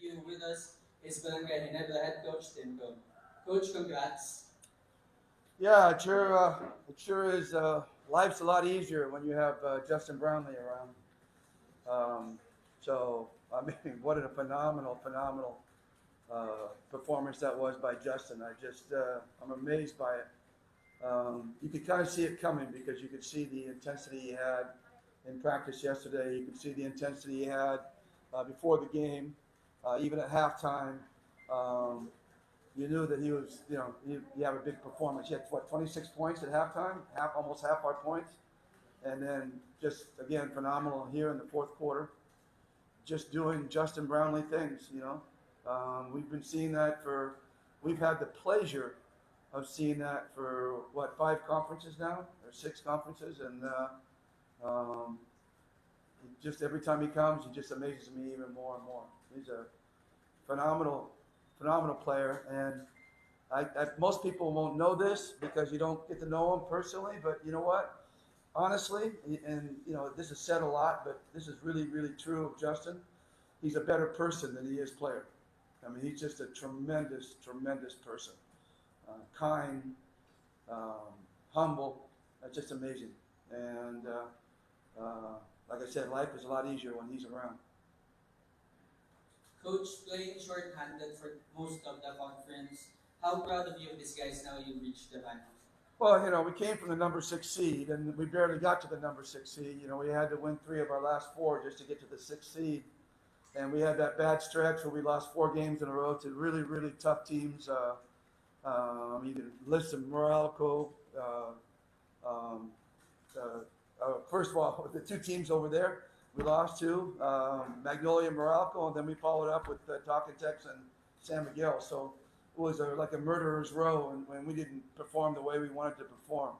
you with us is Barangay Ginebra head coach Tim Cone. Coach, congrats. Yeah, it sure is. Life's a lot easier when you have Justin Brownlee around. So I mean, what a phenomenal performance that was by Justin. I'm amazed by it. You could kind of see it coming because you could see the intensity he had in practice yesterday. You could see the intensity he had before the game, even at halftime. Um, you knew that he was, you have a big performance. He had what, 26 points at halftime, almost half our points, and then just again phenomenal here in the fourth quarter, just doing Justin Brownlee things. We've been seeing that we've had the pleasure of seeing that for what, 5 conferences now or 6 conferences, and um, just every time he comes, he just amazes me even more and more. He's a phenomenal player, and most people won't know this because you don't get to know him personally. But you know what? Honestly, and this is said a lot, but this is really true of Justin. He's a better person than he is player. I mean, he's just a tremendous person. Kind, humble. That's just amazing. And like I said, life is a lot easier when he's around. Coach, playing short-handed for most of the conference, how proud of you of these guys now you reached the finals? Well, we came from the number 6 seed, and we barely got to the number 6 seed. We had to win 3 of our last 4 just to get to the 6th seed. And we had that bad stretch where we lost 4 games in a row to really tough teams. You can list them: Moralco. First of all, the 2 teams over there we lost to, Magnolia and Moralco, and then we followed up with Talkatex and San Miguel. So it was like a murderer's row, and we didn't perform the way we wanted to perform.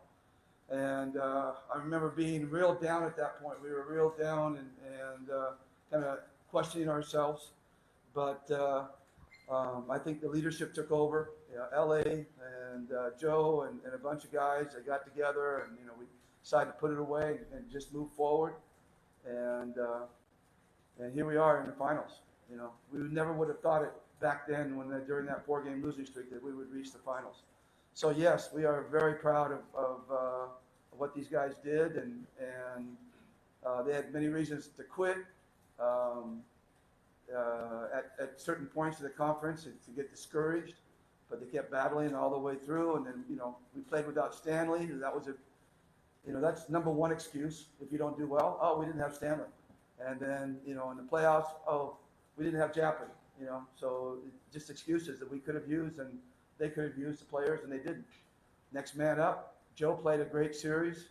And I remember being real down at that point. We were real down and kind of questioning ourselves. But I think the leadership took over. LA and Joe and a bunch of guys, they got together, and we decided to put it away and just move forward. And here we are in the finals. We never would have thought it back then during that 4-game losing streak that we would reach the finals. So yes, we are very proud of what these guys did, and they had many reasons to quit at certain points of the conference to get discouraged, but they kept battling all the way through. And then we played without Stanley. That was that's number 1 excuse if you don't do well. Oh, we didn't have Stanley. And then in the playoffs, oh, we didn't have Japan. So just excuses that we could have used and they could have used, the players, and they didn't. Next man up. Joe played a great series.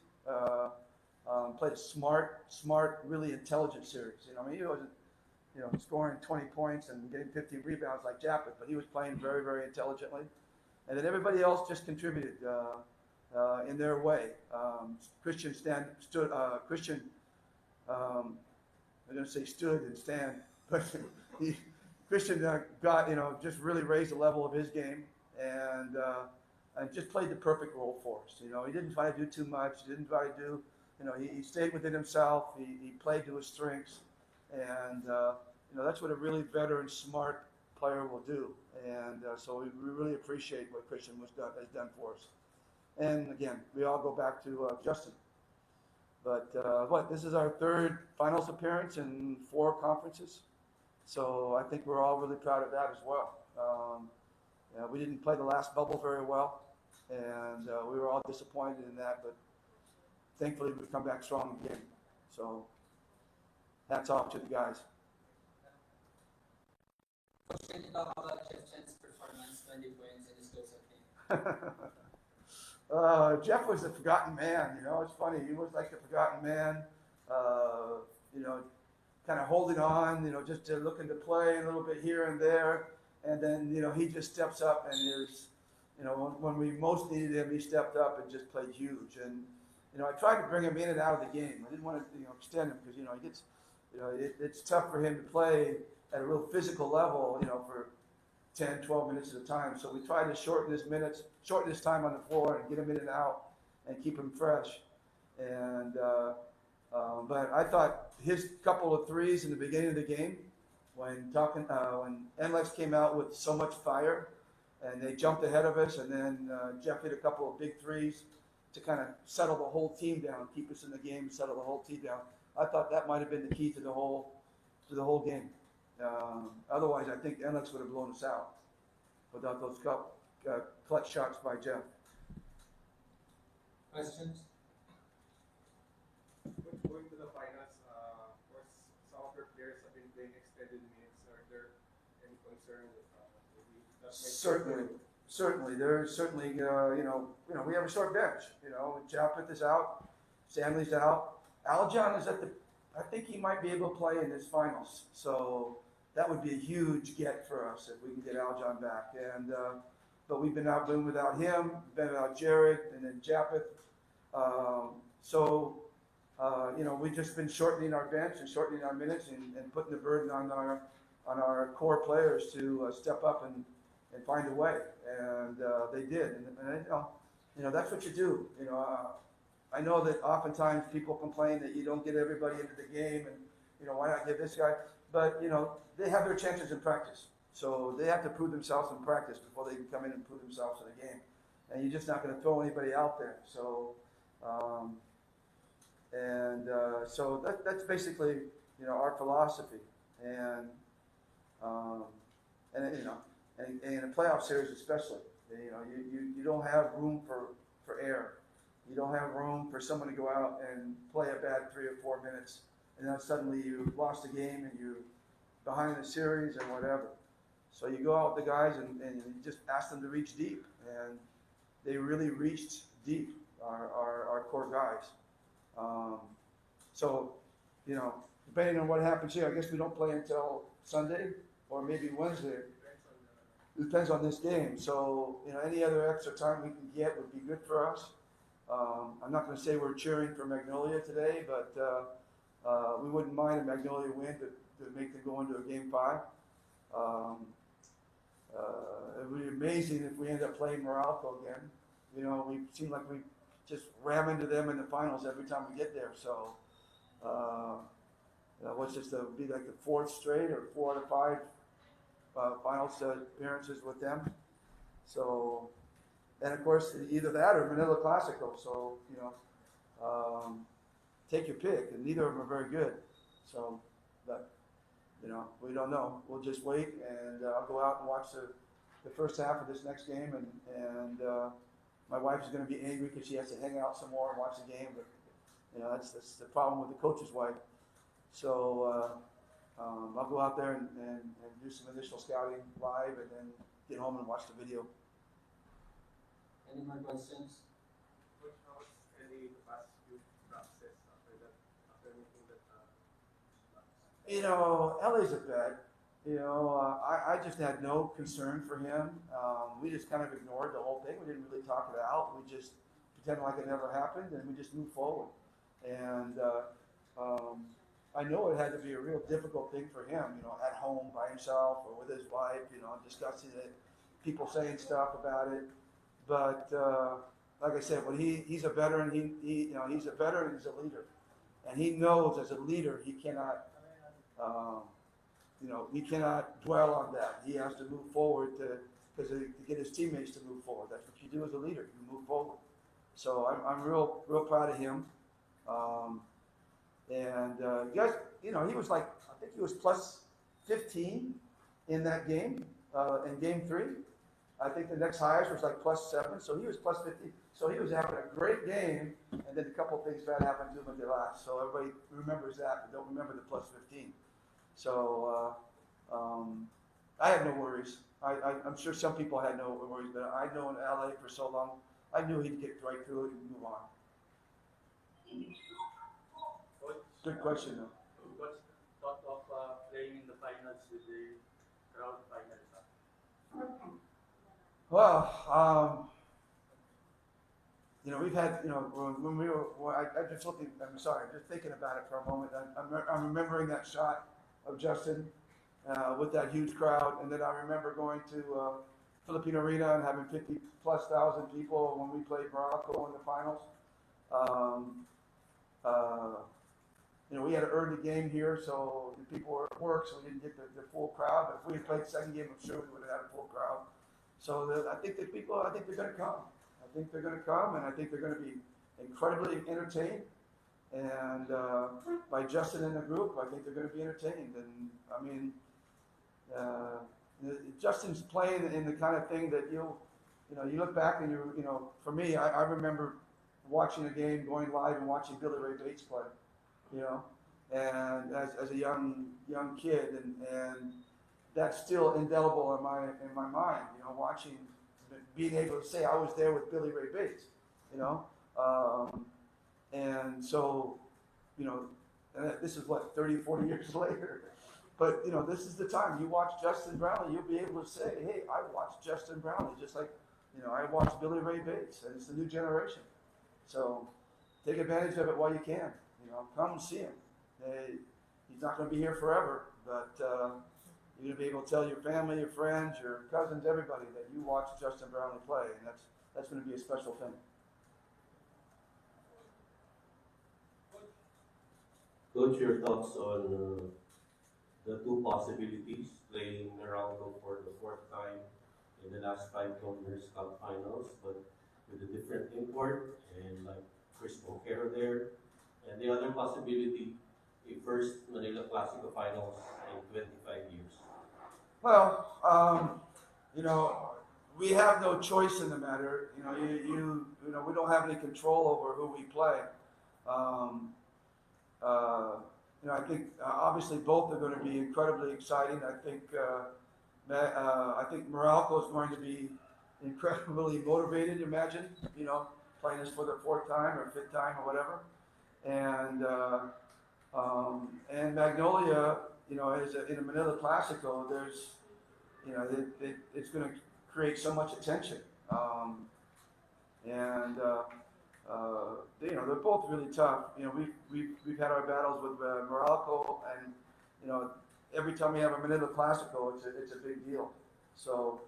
Played a smart, really intelligent series. He wasn't scoring 20 points and getting 50 rebounds like Japet, but he was playing very intelligently. And then everybody else just contributed in their way. Christian stood. I'm going to say stood and stand, but Christian got just really raised the level of his game and just played the perfect role for us. He didn't try to do too much. He didn't try to do. He stayed within himself. He played to his strengths, and that's what a really veteran, smart player will do. And so we really appreciate what Christian has done for us. And again, we all go back to Justin. But this is our 3rd finals appearance in 4 conferences. So I think we're all really proud of that as well. We didn't play the last bubble very well, and we were all disappointed in that. But thankfully, we've come back strong again. So hats off to the guys. Coach, can you talk about Jeff Chen's performance, 20 points in his close-up game? Jeff was the forgotten man. It's funny. He was like the forgotten man. Kind of holding on. Just looking to play a little bit here and there, and then he just steps up and is. When we most needed him, he stepped up and just played huge. And I tried to bring him in and out of the game. I didn't want to extend him because he gets. It's tough for him to play at a real physical level. For 10, 12 minutes at a time. So we tried to shorten his time on the floor and get him in and out and keep him fresh. And but I thought his couple of threes in the beginning of the game when NLEX came out with so much fire, and they jumped ahead of us, and then Jeff hit a couple of big threes to kind of settle the whole team down, keep us in the game, settle the whole team down. I thought that might have been the key to the whole game. Otherwise, I think NLEX would have blown us out without those clutch shots by Jeff. Questions? Going to the finals, of course, some of your players have been playing extended minutes. Are there any concern with maybe that Certainly. There's certainly, we have a short bench. Japeth is out, Stanley's out. Aljon is I think he might be able to play in this finals. So that would be a huge get for us if we can get Aljon back. And but we've been doing without him, been without Jared, and then Japeth. We've just been shortening our bench and shortening our minutes and putting the burden on our core players to step up and find a way. And they did. And that's what you do. I know that oftentimes people complain that you don't get everybody into the game, and why not give this guy? But they have their chances in practice, so they have to prove themselves in practice before they can come in and prove themselves in the game. And you're just not going to throw anybody out there. So, so that's basically our philosophy. And in a playoff series especially, you don't have room for error. You don't have room for someone to go out and play a bad 3 or 4 minutes, and then suddenly you lost the game and you're behind the series and whatever. So you go out with the guys and you just ask them to reach deep, and they really reached deep, our core guys. Depending on what happens here, I guess we don't play until Sunday or maybe Wednesday. It depends on this game. So, any other extra time we can get would be good for us. I'm not going to say we're cheering for Magnolia today, but we wouldn't mind a Magnolia win to make them go into a game 5. It would be amazing if we end up playing Morocco again. We seem like we just ram into them in the finals every time we get there. So, what's this? Be like the 4th straight or 4 out of 5 finals appearances with them. So, and of course, either that or Manila Classico. So, take your pick, and neither of them are very good. So, but we don't know. We'll just wait, and I'll go out and watch the first half of this next game, and my wife is going to be angry because she has to hang out some more and watch the game. But that's the problem with the coach's wife. So I'll go out there and do some initial scouting live, and then get home and watch the video. Any more questions? Coach, how was the past few process after making that? LA's a bet. I just had no concern for him. We just kind of ignored the whole thing. We didn't really talk it out. We just pretended like it never happened, and we just moved forward. And I know it had to be a real difficult thing for him, at home by himself or with his wife, discussing it, people saying stuff about it. But like I said, when he's a veteran, he's a veteran, he's a leader, and he knows as a leader he cannot. He cannot dwell on that. He has to move forward to get his teammates to move forward. That's what you do as a leader. You move forward. So I'm real proud of him. You guys, he was like, I think he was plus 15 in that game, in game 3. I think the next highest was like plus 7. So he was plus 15. So he was having a great game, and then a couple of things bad happened to him at the last. So everybody remembers that, but don't remember the plus 15. So I had no worries. I'm sure some people had no worries, but I'd known LA for so long. I knew he'd get right through it and move on. Good question, though. What's the thought of playing in the finals with the crowd finals? Well, we've had, when we were, I'm just looking, I'm sorry, I'm just thinking about it for a moment. I'm remembering that shot of Justin with that huge crowd, and then I remember going to Philippine Arena and having 50,000+ people when we played Morocco in the finals. we had to earn the game here, so the people were at work, so we didn't get the full crowd. But if we had played the second game, I'm sure we would have had a full crowd. So I think they're going to come. I think they're going to come, and I think they're going to be incredibly entertained. And by Justin and the group, I think they're going to be entertained. And I mean, Justin's playing in the kind of thing that you look back and for me, I remember watching a game, going live and watching Billy Ray Bates play, and as a young kid, and that's still indelible in my mind, watching, being able to say I was there with Billy Ray Bates, and so, and this is what, 30, 40 years later. But, this is the time. You watch Justin Brownlee, you'll be able to say, hey, I watched Justin Brownlee, just like, I watched Billy Ray Bates, and it's the new generation. So take advantage of it while you can. Come see him. He's not going to be here forever, but you're going to be able to tell your family, your friends, your cousins, everybody that you watched Justin Brownlee play, and that's going to be a special thing. Coach, your thoughts on the two possibilities, playing Meralco for the fourth time in the last 5 Governors Cup finals, but with a different import and like Chris Boquero there, and the other possibility, a first Manila Clasico finals in 25 years. Well, we have no choice in the matter. We don't have any control over who we play. I think obviously both are going to be incredibly exciting. I think Meralco is going to be incredibly motivated. Imagine, playing this for the 4th time or 5th time or whatever, and Magnolia, is in a Manila Clasico. There's, it's going to create so much attention, they're both really tough. We've had our battles with Meralco, and every time we have a Manila Clasico, it's a big deal. So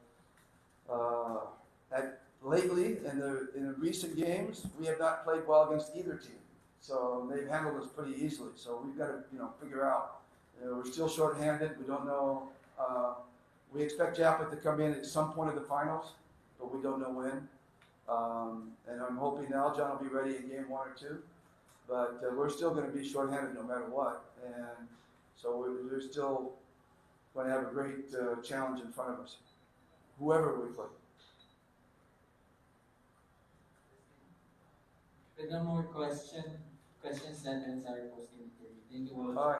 lately in the recent games, we have not played well against either team. So they've handled us pretty easily. So we've got to figure out. We're still shorthanded. We don't know. We expect Japeth to come in at some point of the finals, but we don't know when. And I'm hoping Aljon will be ready in game 1 or 2, but we're still going to be shorthanded no matter what, and so we're still going to have a great challenge in front of us, whoever we play. With no more questions, that ends our posting interview. Thank you all. All right.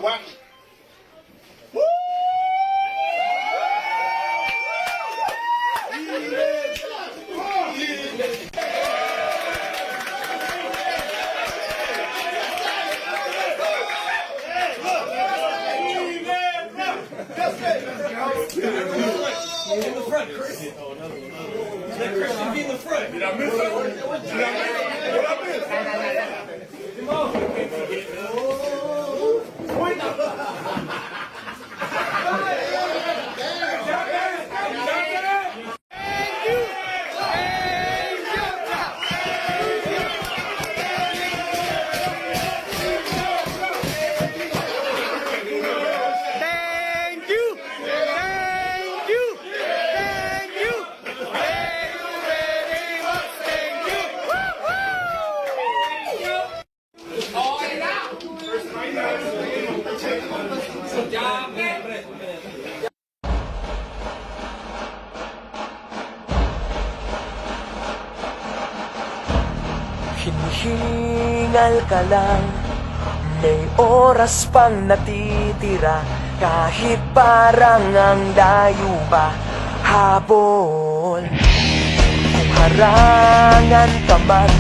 One. In the front, Chris. Let Chris be in the front. Did I miss something? What I miss? Come on. Point First, Maghingal ka lang, may oras pang natitira. Kahit parang ang layo pa, habol. Kung harangan ka man,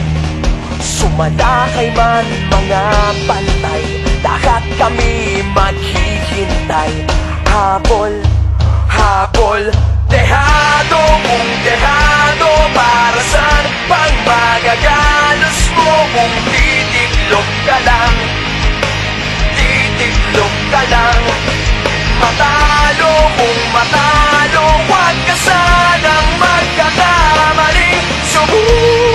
sumalakay man mga bantay, lahat kami maghihintay. Habol, habol, dehado kung dehado. Para saan pang magagalos mo kung titiklop ka lang, titiklop ka lang. Matalo kung matalo, huwag ka sanang magkakamali. Subukan